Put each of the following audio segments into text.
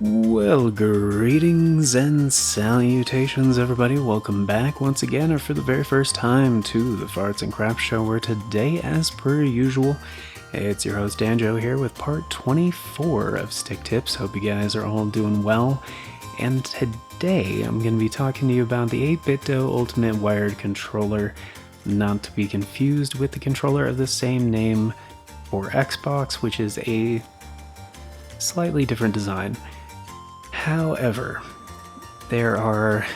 Well, greetings and salutations, everybody. Welcome back once again, or for the very first time, to the Farts and Crap Show, where today, as per usual, it's your host Danjo here with part 24 of Stick Tips. Hope you guys are all doing well. And today, I'm going to be talking to you about the 8bitdo Ultimate Wired Controller, not to be confused with the controller of the same name for Xbox, which is a slightly different design. However, there are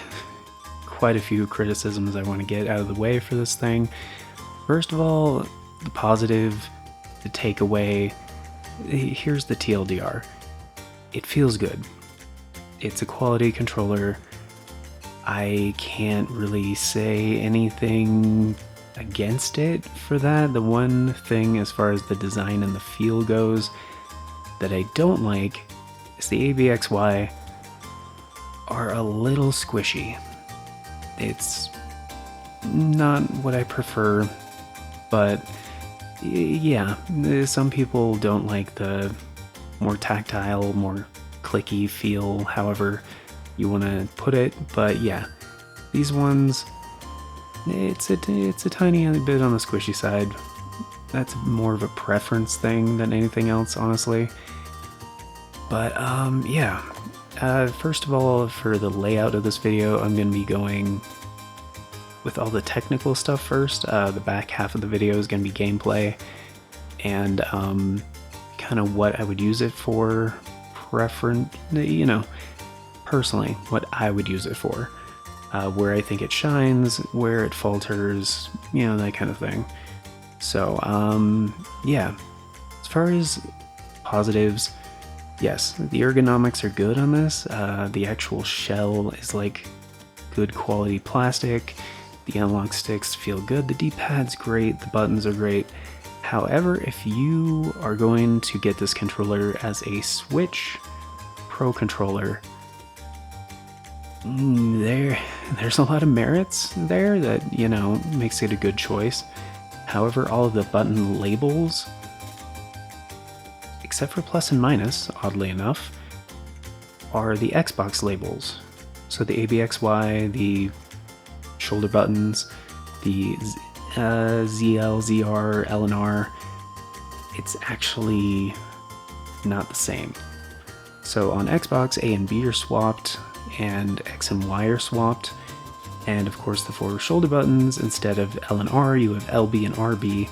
quite a few criticisms I want to get out of the way for this thing. First of all, the positive, the takeaway. Here's the TLDR. It feels good. It's a quality controller. I can't really say anything against it for that. The one thing as far as the design and the feel goes that I don't like is the ABXY are a little squishy. It's not what I prefer, but yeah, some people don't like the more tactile, more clicky feel, however you want to put it. But yeah, these ones, it's a tiny bit on the squishy side. That's more of a preference thing than anything else, honestly. But yeah, first of all, for the layout of this video, I'm going to be going with all the technical stuff first. The back half of the video is going to be gameplay and kind of what I would use it for, personally, what I would use it for, where I think it shines, where it falters, that kind of thing. So, yeah, as far as positives, yes, the ergonomics are good on this. The actual shell is like good quality plastic. The analog sticks feel good. The D-pad's great. The buttons are great. However, if you are going to get this controller as a Switch Pro controller, there's a lot of merits there that, makes it a good choice. However, all of the button labels, except for plus and minus, oddly enough, are the Xbox labels. So the ABXY, the shoulder buttons, the ZL, ZR, L and R, it's actually not the same. So on Xbox, A and B are swapped, and X and Y are swapped. And of course, the four shoulder buttons, instead of L and R, you have LB and RB.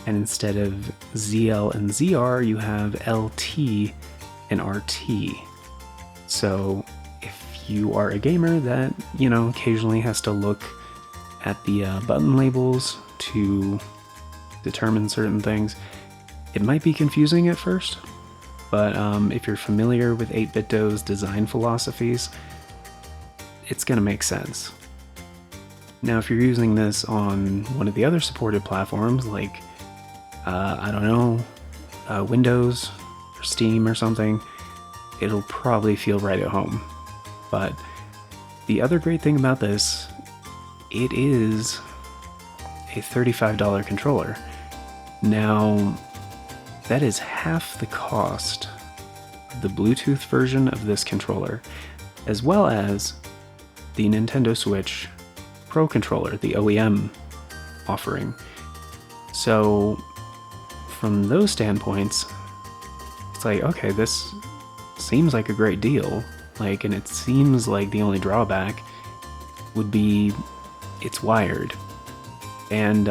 And instead of ZL and ZR, you have LT and RT. So if you are a gamer that, occasionally has to look at the button labels to determine certain things, it might be confusing at first. But if you're familiar with 8bitdo's design philosophies, it's going to make sense. Now, if you're using this on one of the other supported platforms, like Windows or Steam or something, it'll probably feel right at home. But the other great thing about this, it is a $35 controller. Now, that is half the cost of the Bluetooth version of this controller, as well as the Nintendo Switch Pro controller, the OEM offering. So from those standpoints, it's like, okay, this seems like a great deal. And it seems like the only drawback would be it's wired. And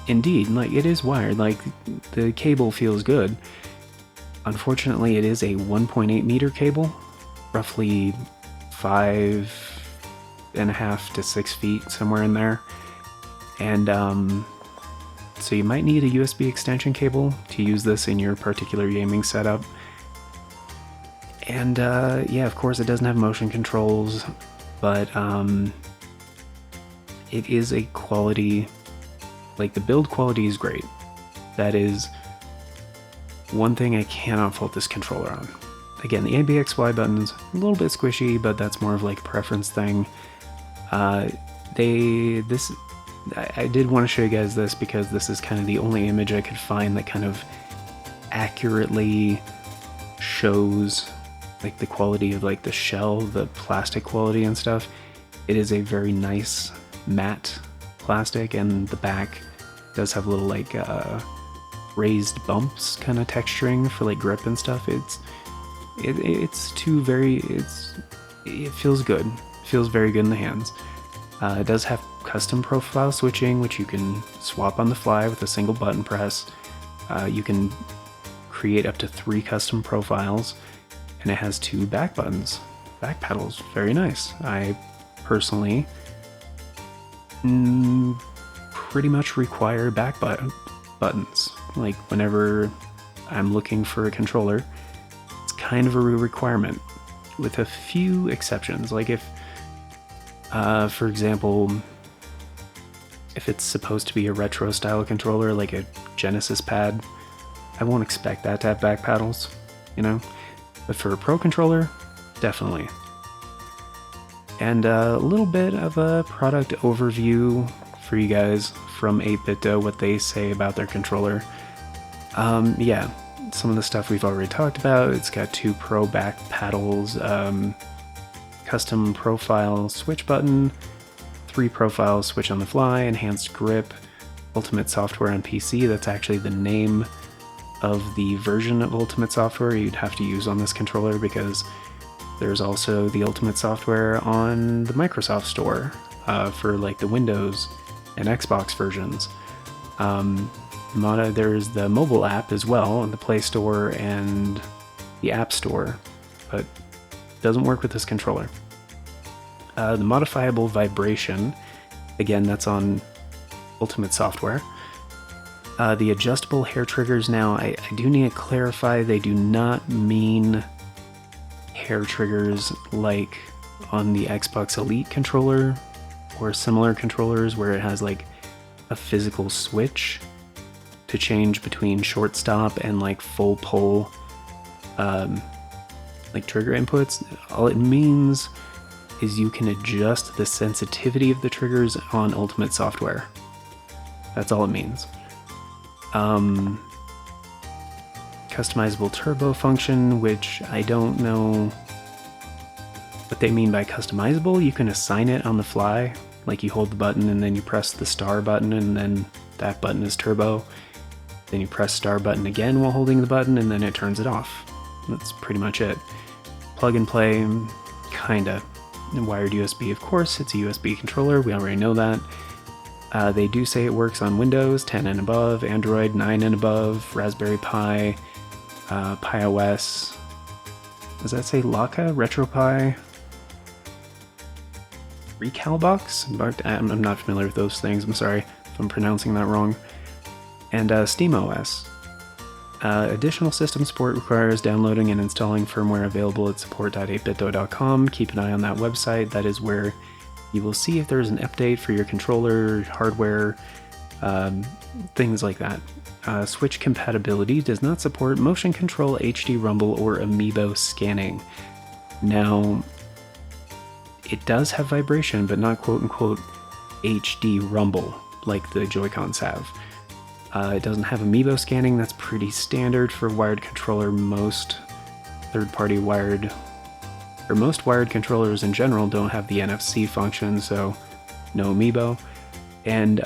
indeed, it is wired. The cable feels good. Unfortunately, it is a 1.8 meter cable, roughly 5.5 to 6 feet, somewhere in there. And so you might need a USB extension cable to use this in your particular gaming setup. And yeah, of course it doesn't have motion controls, but it is a quality, the build quality is great. That is one thing I cannot fault this controller on. Again, the ABXY buttons, a little bit squishy, but that's more of a preference thing. I did want to show you guys this because this is kind of the only image I could find that kind of accurately shows like the quality of like the shell, the plastic quality and stuff. It is a very nice matte plastic, and the back does have little like raised bumps kind of texturing for like grip and stuff. It feels good. It feels very good in the hands. It does have custom profile switching, which you can swap on the fly with a single button press. You can create up to 3 custom profiles, and it has 2 back buttons, back pedals. Very nice. I personally pretty much require back buttons. Like whenever I'm looking for a controller, it's kind of a requirement, with a few exceptions. Like if, for example, if it's supposed to be a retro style controller, like a Genesis pad, I won't expect that to have back paddles, you know? But for a pro controller, definitely. And a little bit of a product overview for you guys from 8bitdo, what they say about their controller. Yeah, some of the stuff we've already talked about. It's got 2 pro back paddles, custom profile switch button, 3 profiles switch on the fly, enhanced grip, Ultimate Software on PC. That's actually the name of the version of Ultimate Software you'd have to use on this controller, because there's also the Ultimate Software on the Microsoft Store for like the Windows and Xbox versions. There's the mobile app as well on the Play Store and the App Store, but it doesn't work with this controller. The modifiable vibration, again, that's on Ultimate Software. The adjustable hair triggers, now I do need to clarify, they do not mean hair triggers like on the Xbox Elite controller or similar controllers where it has like a physical switch to change between short stop and like full pull like trigger inputs. All it means is you can adjust the sensitivity of the triggers on Ultimate Software. That's all it means. Customizable turbo function, which I don't know what they mean by customizable. You can assign it on the fly, like you hold the button and then you press the star button and then that button is turbo. Then you press star button again while holding the button and then it turns it off. That's pretty much it. Plug and play, kinda. Wired USB, of course, it's a USB controller, we already know that. They do say it works on Windows 10 and above, Android 9 and above, Raspberry Pi, Pi OS. Does that say Laka, RetroPie? Recalbox? I'm not familiar with those things, I'm sorry if I'm pronouncing that wrong. And SteamOS. Additional system support requires downloading and installing firmware available at support.8bitdo.com. Keep an eye on that website. That is where you will see if there's an update for your controller, hardware, things like that. Switch compatibility does not support motion control, HD rumble, or amiibo scanning. Now, it does have vibration, but not quote-unquote HD rumble like the Joy-Cons have. It doesn't have amiibo scanning. That's pretty standard for wired controller. Most third-party wired, or most wired controllers in general, don't have the NFC function, so no amiibo. And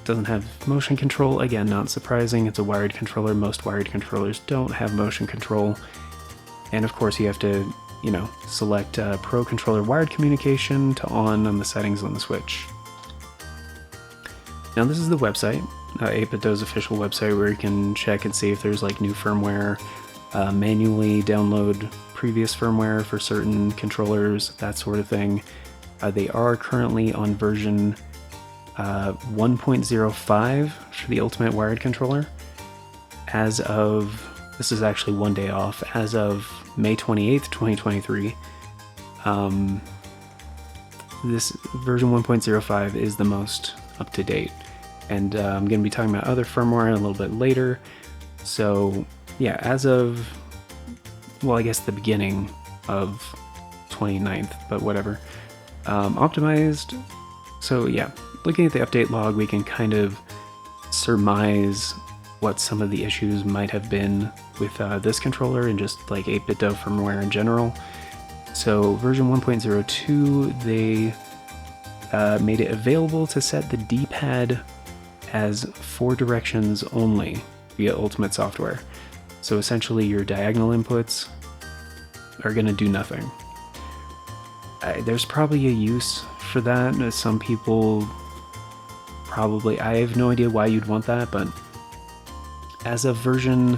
doesn't have motion control. Again, not surprising. It's a wired controller. Most wired controllers don't have motion control. And of course, you have to, select Pro Controller wired communication to on the settings on the Switch. Now, this is the website. 8bitdo's official website, where you can check and see if there's like new firmware, manually download previous firmware for certain controllers, that sort of thing. They are currently on version 1.05 for the Ultimate Wired controller. As of, this is actually one day off, as of May 28th, 2023. This version 1.05 is the most up to date. And I'm going to be talking about other firmware a little bit later. So yeah, as of, well, I guess the beginning of 29th, but whatever. Optimized. So yeah, looking at the update log, we can kind of surmise what some of the issues might have been with this controller and just like 8bitdo firmware in general. So version 1.02, they made it available to set the D-pad as 4 directions only via Ultimate Software. So essentially your diagonal inputs are going to do nothing. There's probably a use for that. Some people probably, I have no idea why you'd want that, but as of version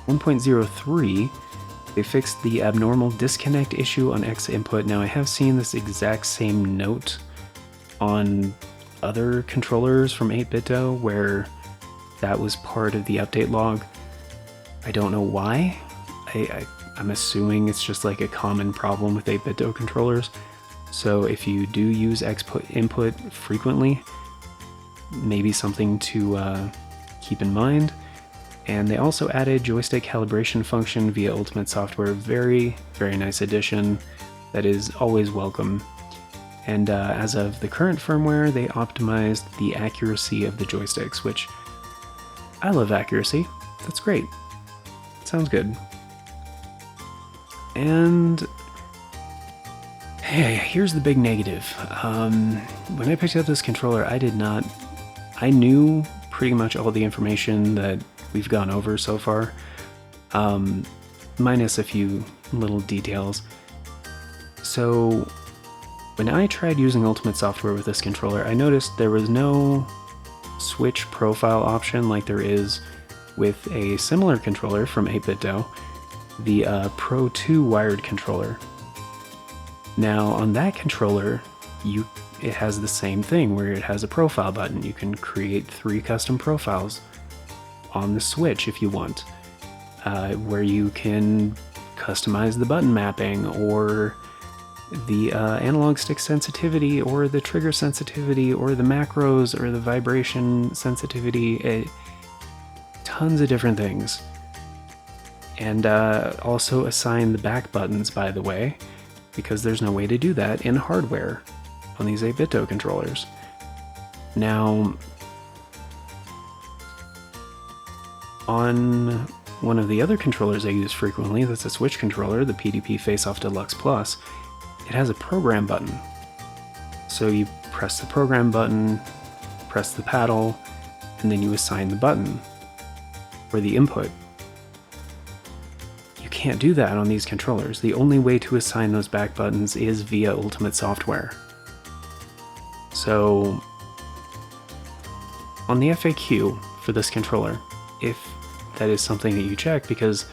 1.03, they fixed the abnormal disconnect issue on X input. Now I have seen this exact same note on other controllers from 8bitdo where that was part of the update log. I don't know why. I'm assuming it's just like a common problem with 8bitdo controllers. So if you do use X input frequently, maybe something to keep in mind. And they also added joystick calibration function via Ultimate Software. Very, very nice addition that is always welcome. And as of the current firmware, they optimized the accuracy of the joysticks, which I love accuracy. That's great. Sounds good. And hey, here's the big negative. When I picked up this controller, I knew pretty much all the information that we've gone over so far, minus a few little details. So when I tried using Ultimate Software with this controller, I noticed there was no switch profile option like there is with a similar controller from 8bitdo, the Pro 2 wired controller. Now on that controller, it has the same thing where it has a profile button. You can create 3 custom profiles on the Switch if you want, where you can customize the button mapping or the analog stick sensitivity or the trigger sensitivity or the macros or the vibration sensitivity, tons of different things. And also assign the back buttons, by the way, because there's no way to do that in hardware on these 8bitdo controllers. Now, on one of the other controllers I use frequently, that's a Switch controller, the PDP Face-Off Deluxe Plus, it has a program button. So you press the program button, press the paddle, and then you assign the button or the input. You can't do that on these controllers. The only way to assign those back buttons is via Ultimate Software. So on the FAQ for this controller, if that is something that you check, because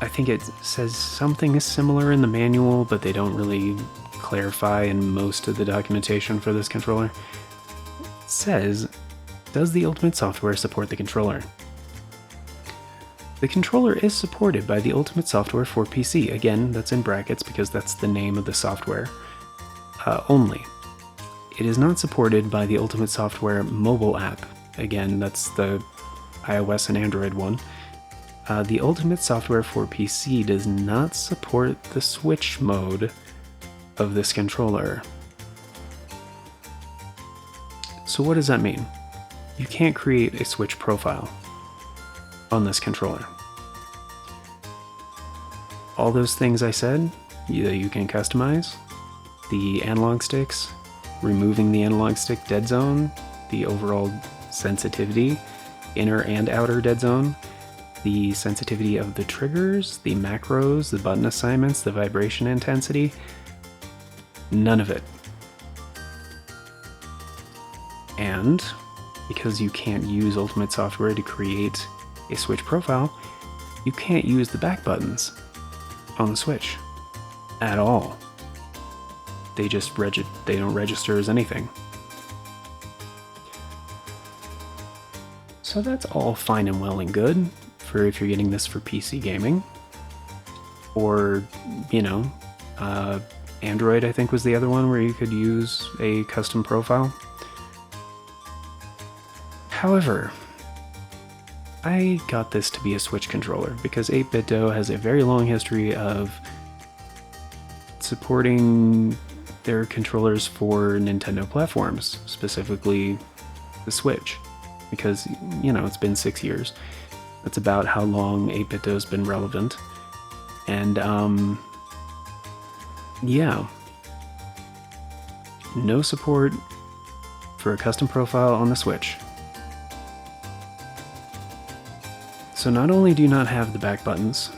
I think it says something similar in the manual, but they don't really clarify in most of the documentation for this controller. It says, does the Ultimate Software support the controller? The controller is supported by the Ultimate Software for PC. Again, that's in brackets because that's the name of the software only. It is not supported by the Ultimate Software mobile app. Again, that's the iOS and Android one. The Ultimate Software for PC does not support the Switch mode of this controller. So what does that mean? You can't create a Switch profile on this controller. All those things I said, you can customize. The analog sticks, removing the analog stick dead zone, the overall sensitivity, inner and outer dead zone, the sensitivity of the triggers, the macros, the button assignments, the vibration intensity, none of it. And because you can't use Ultimate Software to create a Switch profile, you can't use the back buttons on the Switch at all. They just they don't register as anything. So that's all fine and well and good for if you're getting this for PC gaming. Or, Android I think was the other one where you could use a custom profile. However, I got this to be a Switch controller because 8bitdo has a very long history of supporting their controllers for Nintendo platforms, specifically the Switch, because, it's been 6 years. That's about how long 8bitdo has been relevant. And yeah, no support for a custom profile on the Switch. So not only do you not have the back buttons,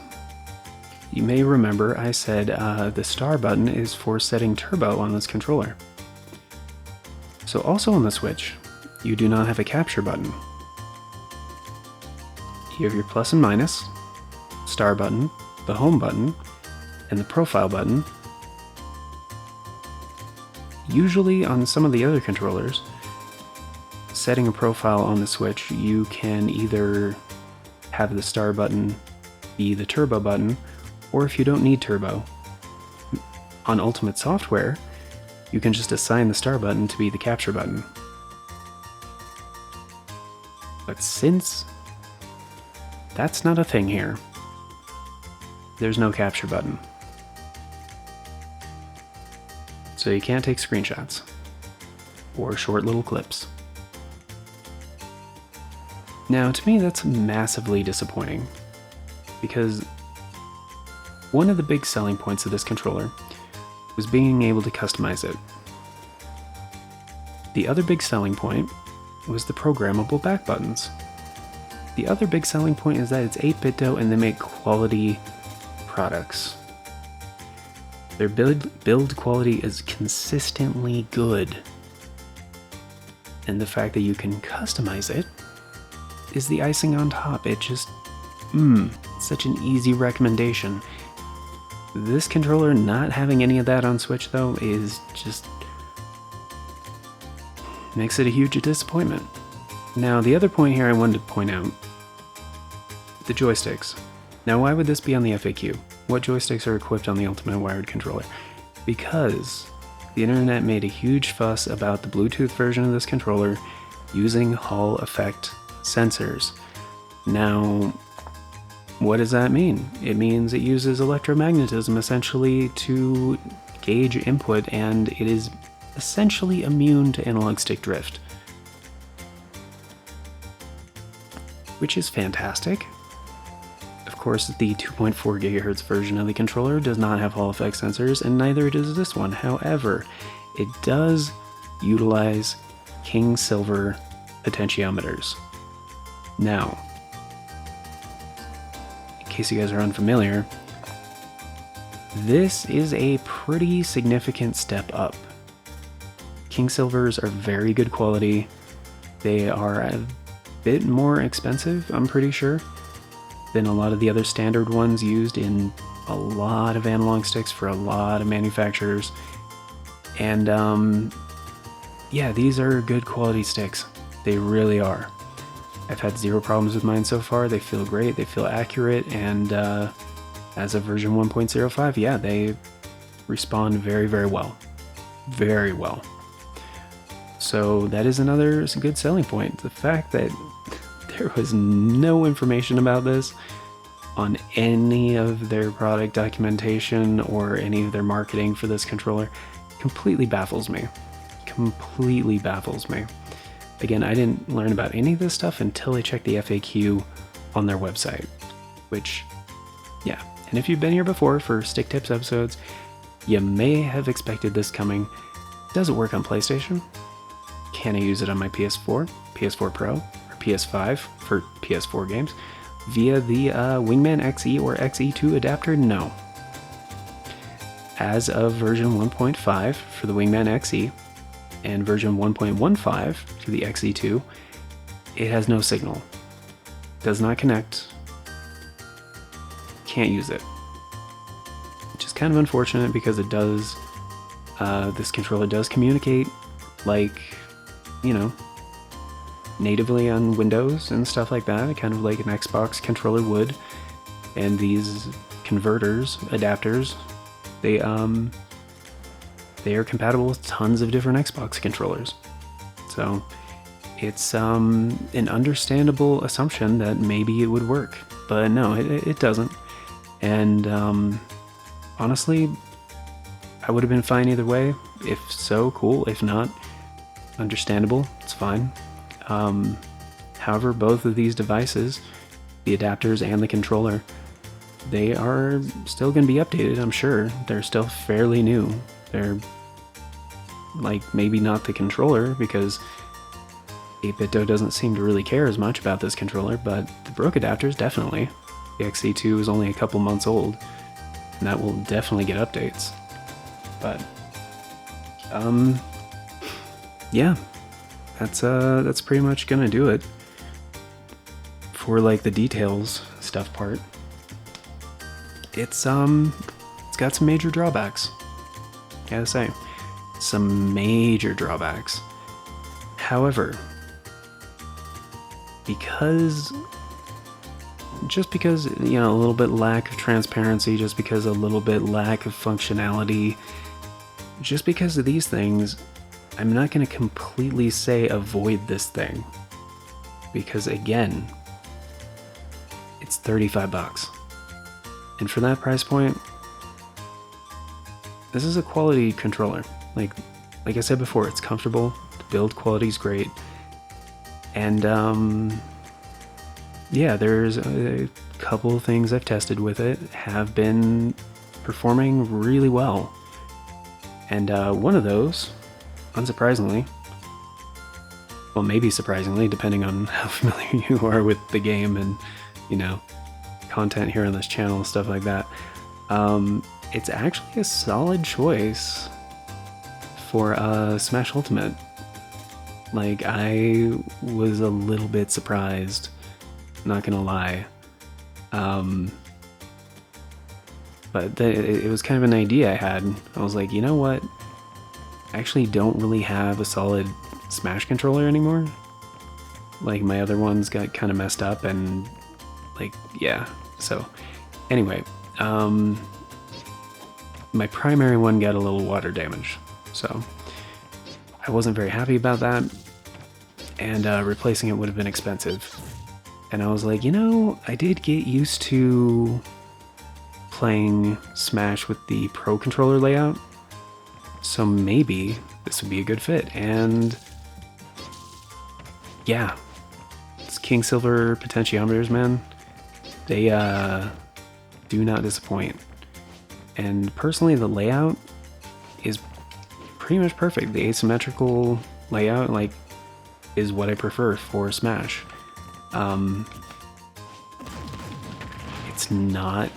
you may remember I said the star button is for setting turbo on this controller. So also on the Switch, you do not have a capture button. You have your plus and minus, star button, the home button, and the profile button. Usually on some of the other controllers, setting a profile on the Switch, you can either have the star button be the turbo button, or if you don't need turbo, on Ultimate Software, you can just assign the star button to be the capture button. But since that's not a thing here, there's no capture button. So you can't take screenshots or short little clips. Now, to me, that's massively disappointing, because one of the big selling points of this controller was being able to customize it. The other big selling point was the programmable back buttons. The other big selling point is that it's 8bitdo and they make quality products. Their build quality is consistently good. And the fact that you can customize it is the icing on top. It just, such an easy recommendation. This controller not having any of that on Switch though is just makes it a huge disappointment. Now the other point here I wanted to point out, the joysticks. Now why would this be on the FAQ? What joysticks are equipped on the Ultimate wired controller? Because the internet made a huge fuss about the Bluetooth version of this controller using Hall effect sensors. Now, what does that mean? It means it uses electromagnetism essentially to gauge input, and it is essentially immune to analog stick drift. Which is fantastic. Of course, the 2.4 GHz version of the controller does not have Hall effect sensors, and neither does this one. However, it does utilize King Silver potentiometers. Now, in case you guys are unfamiliar, this is a pretty significant step up. King Silvers are very good quality. They are a bit more expensive, I'm pretty sure, than a lot of the other standard ones used in a lot of analog sticks for a lot of manufacturers. And yeah, these are good quality sticks. They really are. I've had zero problems with mine so far. They feel great, they feel accurate, and as of version 1.05, yeah, they respond very, very well. Very well. So that is another good selling point. The fact that there was no information about this on any of their product documentation or any of their marketing for this controller completely baffles me. Completely baffles me. Again, I didn't learn about any of this stuff until I checked the FAQ on their website, which, yeah. And if you've been here before for Stick Tips episodes, you may have expected this coming. Does it work on PlayStation? Can I use it on my PS4, PS4 Pro, or PS5 for PS4 games via the Wingman XE or XE2 adapter? No. As of version 1.5 for the Wingman XE and version 1.15 for the XE2, it has no signal. Does not connect. Can't use it. Which is kind of unfortunate because it does, this controller does communicate like, you know, natively on Windows and stuff like that, kind of like an Xbox controller would. And these converters, adapters, they are compatible with tons of different Xbox controllers. So it's an understandable assumption that maybe it would work, but no, it doesn't. And honestly, I would have been fine either way. If so, cool. If not, understandable. It's fine. However, both of these devices the adapters and the controller, they are still going to be updated, I'm sure. They're still fairly new. They're like maybe not the controller, because 8bitdo doesn't seem to really care as much about this controller, but the broke adapters definitely. The XC2 is only a couple months old, and that will definitely get updates. But yeah, that's pretty much gonna do it for like the details stuff part. It's got some major drawbacks. Gotta say, some major drawbacks. However, just because, you know, a little bit lack of transparency, just because a little bit lack of functionality, just because of these things, I'm not going to completely say avoid this thing. Because again, it's 35 bucks. And for that price point, this is a quality controller. Like I said before, it's comfortable, the build quality is great, and yeah, there's a couple of things I've tested with it have been performing really well. And one of those, unsurprisingly, well, maybe surprisingly, depending on how familiar you are with the game and, you know, content here on this channel and stuff like that, it's actually a solid choice for Smash Ultimate. Like, I was a little bit surprised, not gonna lie. But it was kind of an idea I had. I was like, you know what? I actually don't really have a solid Smash controller anymore. Like, my other ones got kind of messed up, and like, yeah. So anyway, my primary one got a little water damage, so I wasn't very happy about that, and replacing it would have been expensive. And I was like, you know, I did get used to playing Smash with the Pro Controller layout, so maybe this would be a good fit. And yeah, it's King Silver potentiometers, man. They do not disappoint. And personally, the layout is pretty much perfect. The asymmetrical layout, like, is what I prefer for Smash. It's not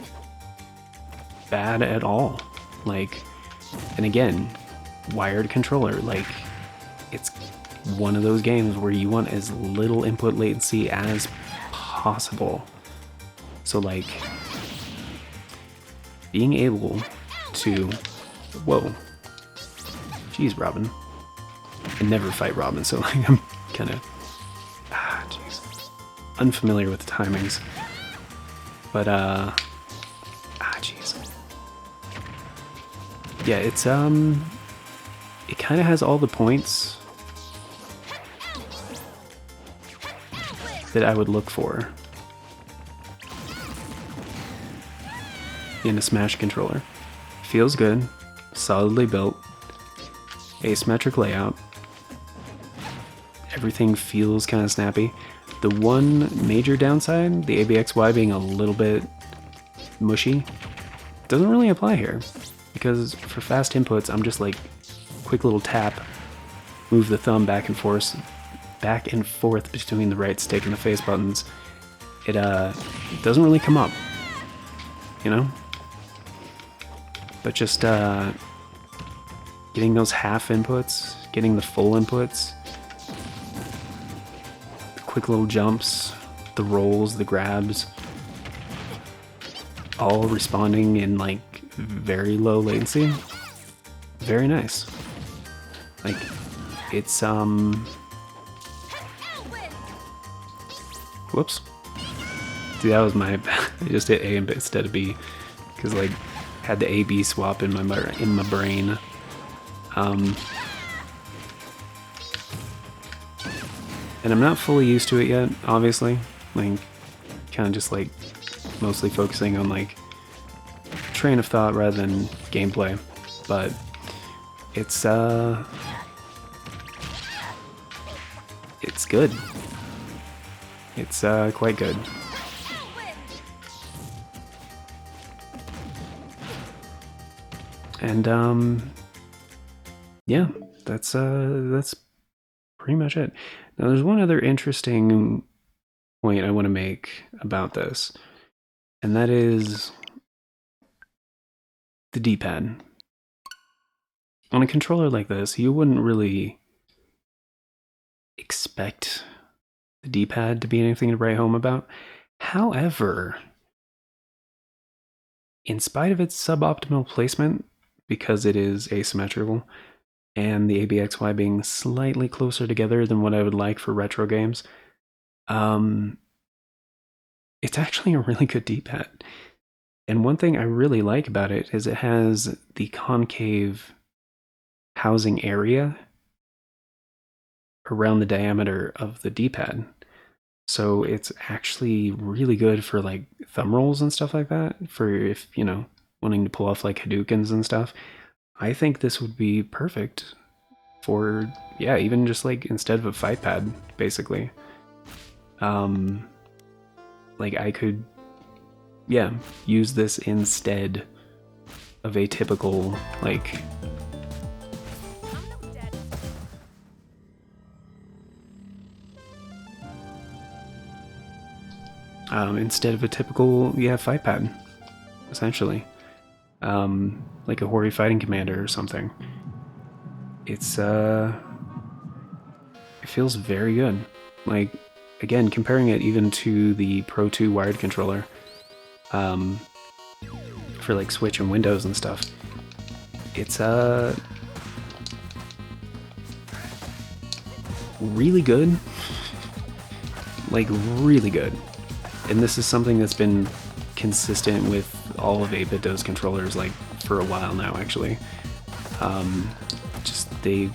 bad at all. Like, and again, wired controller. Like, it's one of those games where you want as little input latency as possible. So, like, being able to, whoa, jeez, Robin. I never fight Robin, so like, I'm kind of, jeez, unfamiliar with the timings. But jeez, yeah, it's it kind of has all the points that I would look for in a Smash controller. Feels good, solidly built, asymmetric layout, everything feels kind of snappy. The one major downside, the ABXY being a little bit mushy, doesn't really apply here, because for fast inputs, I'm just like, quick little tap, move the thumb back and forth between the right stick and the face buttons. It doesn't really come up, you know? But just getting those half inputs, getting the full inputs, the quick little jumps, the rolls, the grabs, all responding in like very low latency. Very nice. Like, it's whoops. See, that was my I just hit A instead of B, because like had the A-B swap in my brain. And I'm not fully used to it yet, obviously. Like, kind of just like mostly focusing on like train of thought rather than gameplay. But it's good. It's quite good. And yeah, that's pretty much it. Now there's one other interesting point I want to make about this, and that is the D-pad. On a controller like this, you wouldn't really expect the D-pad to be anything to write home about. However, in spite of its suboptimal placement, because it is asymmetrical, and the ABXY being slightly closer together than what I would like for retro games, it's actually a really good D-pad. And one thing I really like about it is it has the concave housing area around the diameter of the D-pad. So it's actually really good for like thumb rolls and stuff like that, for if, you know, wanting to pull off like Hadoukens and stuff. I think this would be perfect for, yeah, even just like instead of a fight pad, basically. Like I could, yeah, use this instead of a typical, like, instead of a typical, yeah, fight pad, essentially. Like a Hori Fighting Commander or something. It's, it feels very good. Like, again, comparing it even to the Pro 2 wired controller, for like Switch and Windows and stuff, it's, really good. Like, really good. And this is something that's been consistent with all of 8bitdo's controllers, like, for a while now, actually. Just, they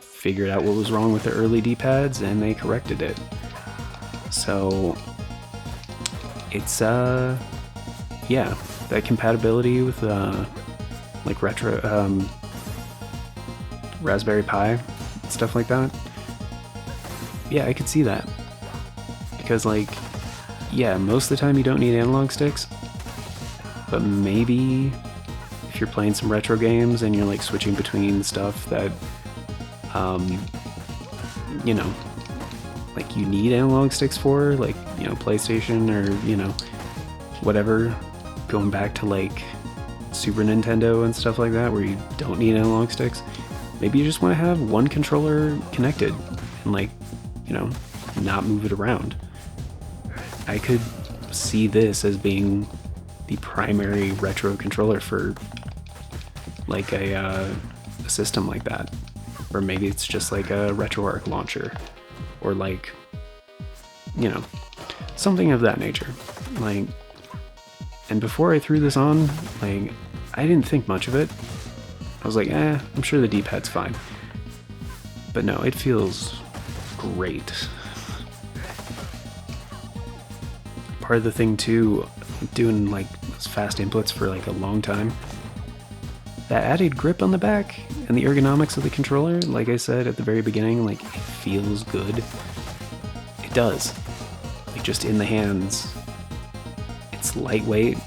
figured out what was wrong with the early D-pads, and they corrected it. So, it's, yeah, that compatibility with, like, retro, Raspberry Pi, stuff like that. Yeah, I could see that. Because, like, yeah, most of the time you don't need analog sticks, but maybe if you're playing some retro games and you're like switching between stuff that, you know, like you need analog sticks for, like, you know, PlayStation or, you know, whatever, going back to like Super Nintendo and stuff like that where you don't need analog sticks, maybe you just want to have one controller connected and, like, you know, not move it around. I could see this as being the primary retro controller for like a system like that. Or maybe it's just like a RetroArch launcher. Or like, you know, something of that nature. Like, and before I threw this on, like, I didn't think much of it. I was like, I'm sure the D-pad's fine. But no, it feels great. Part of the thing too, doing like those fast inputs for like a long time, that added grip on the back and the ergonomics of the controller, like I said at the very beginning, like, it feels good. It does. Like, just in the hands, it's lightweight,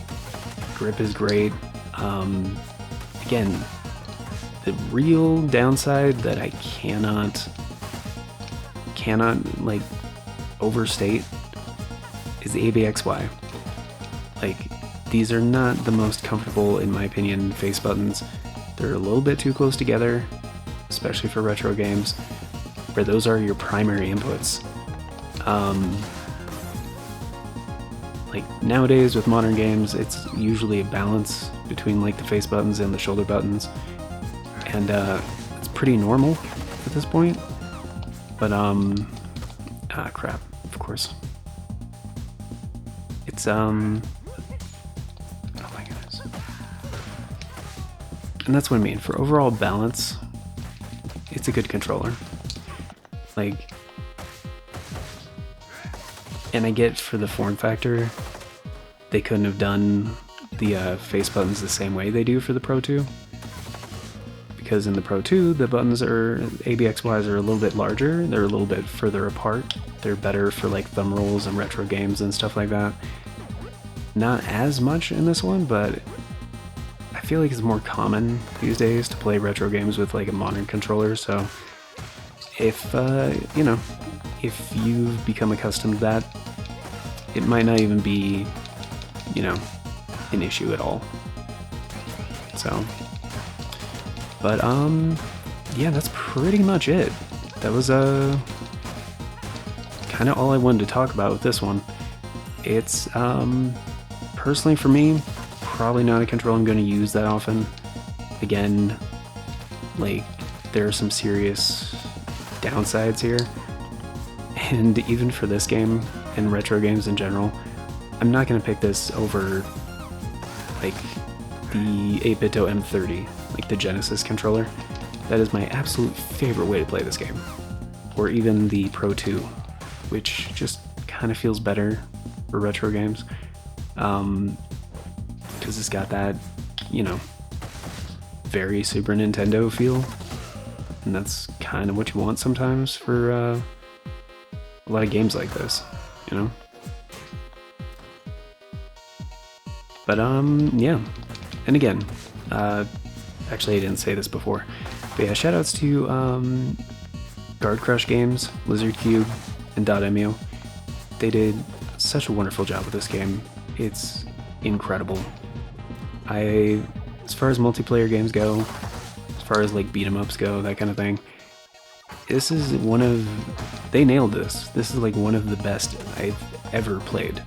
grip is great. Again, the real downside that I cannot like overstate is the ABXY. Like, these are not the most comfortable, in my opinion, face buttons. They're a little bit too close together, especially for retro games, where those are your primary inputs. Like, nowadays with modern games, it's usually a balance between like the face buttons and the shoulder buttons, and it's pretty normal at this point. But crap, of course. It's oh my goodness. And that's what I mean. For overall balance, it's a good controller. Like, and I get for the form factor, they couldn't have done the face buttons the same way they do for the Pro 2. Because in the Pro 2, the buttons are, ABXYs are a little bit larger, they're a little bit further apart. They're better for like thumb rolls and retro games and stuff like that. Not as much in this one, but I feel like it's more common these days to play retro games with like a modern controller. So if you know, if you've become accustomed to that, it might not even be, you know, an issue at all. So, but yeah, that's pretty much it. That was kind of all I wanted to talk about with this one. It's personally for me, probably not a controller I'm going to use that often. Again, like, there are some serious downsides here, and even for this game and retro games in general, I'm not going to pick this over like the 8bitdo M30, like the Genesis controller. That is my absolute favorite way to play this game. Or even the Pro 2, which just kind of feels better for retro games. Because it's got that, you know, very Super Nintendo feel. And that's kind of what you want sometimes for a lot of games like this, you know? But, yeah. And again, actually I didn't say this before, but yeah, shoutouts to Guard Crush Games, Lizard Cube, and .mu. They did such a wonderful job with this game. It's incredible. As far as multiplayer games go, as far as like beat 'em ups go, that kind of thing, this is they nailed this. This is like one of the best I've ever played.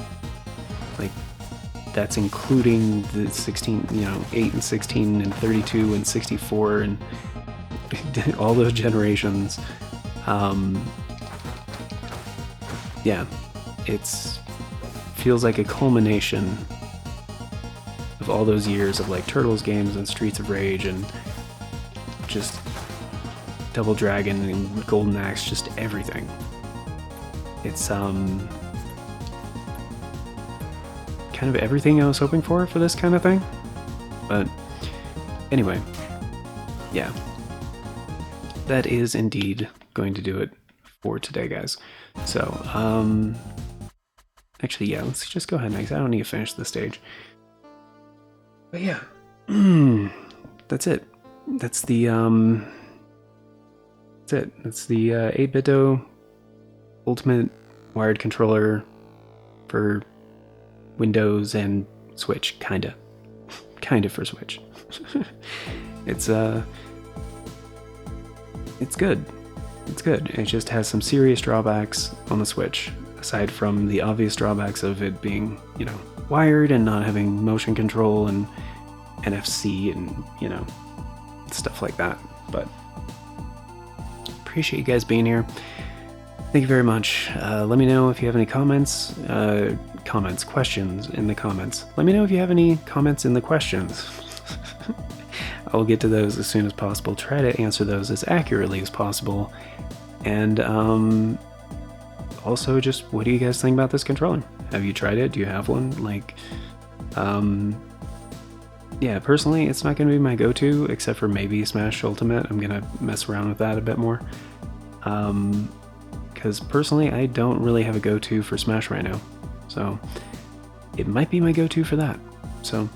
Like, that's including the 16, you know, 8 and 16 and 32 and 64 and all those generations. Yeah, feels like a culmination of all those years of like Turtles games and Streets of Rage and just Double Dragon and Golden Axe, just everything. It's kind of everything I was hoping for this kind of thing. But anyway, yeah, that is indeed going to do it for today, guys. So actually, yeah, let's just go ahead next. I don't need to finish the stage. But yeah, that's it. That's the 8bitdo Ultimate wired controller for Windows and Switch, kinda for Switch. It's good. It's good. It just has some serious drawbacks on the Switch, aside from the obvious drawbacks of it being, you know, wired and not having motion control and NFC and, you know, stuff like that. But appreciate you guys being here. Thank you very much. Let me know if you have any questions in the comments. Let me know if you have any comments in the questions. I'll get to those as soon as possible. Try to answer those as accurately as possible. And also, just what do you guys think about this controller? Have you tried it? Do you have one? Like, yeah, personally, it's not going to be my go-to, except for maybe Smash Ultimate. I'm going to mess around with that a bit more. Because personally, I don't really have a go-to for Smash right now. So it might be my go-to for that. So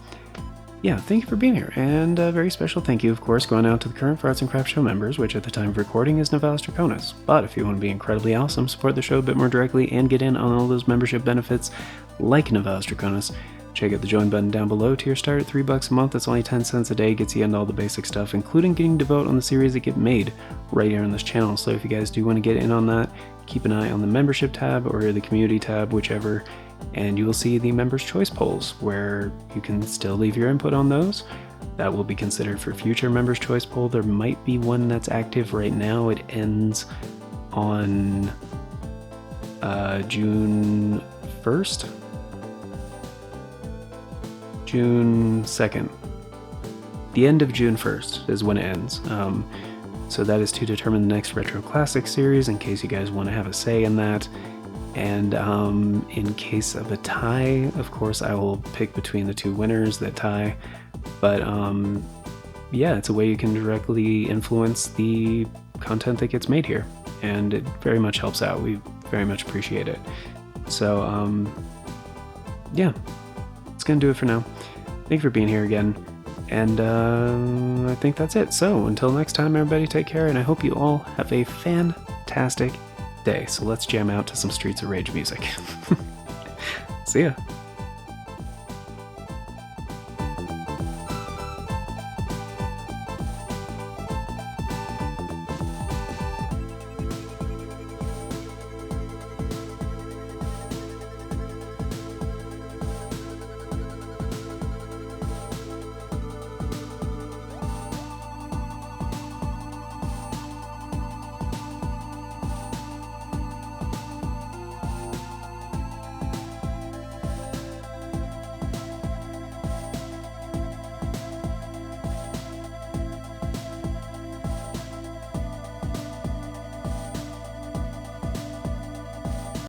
yeah, thank you for being here, and a very special thank you, of course, going out to the current Farts and Crap Show members, which at the time of recording is Novalis Draconis. But if you want to be incredibly awesome, support the show a bit more directly, and get in on all those membership benefits like Novalis Draconis, check out the join button down below. Tier start at $3 a month. That's only 10 cents a day. Gets you into all the basic stuff, including getting to vote on the series that get made right here on this channel. So if you guys do want to get in on that, keep an eye on the membership tab or the community tab, whichever, and you will see the members' choice polls where you can still leave your input on those. That will be considered for future members' choice poll. There might be one that's active right now. It ends on June 1st? June 2nd. The end of June 1st is when it ends. So that is to determine the next Retro Classic series, in case you guys want to have a say in that. And in case of a tie, of course, I will pick between the two winners that tie. But yeah, it's a way you can directly influence the content that gets made here, and it very much helps out. We very much appreciate it. So yeah, it's gonna do it for now. Thank you for being here again. And I think that's it. So until next time, everybody, take care, and I hope you all have a fantastic day. So let's jam out to some Streets of Rage music. See ya.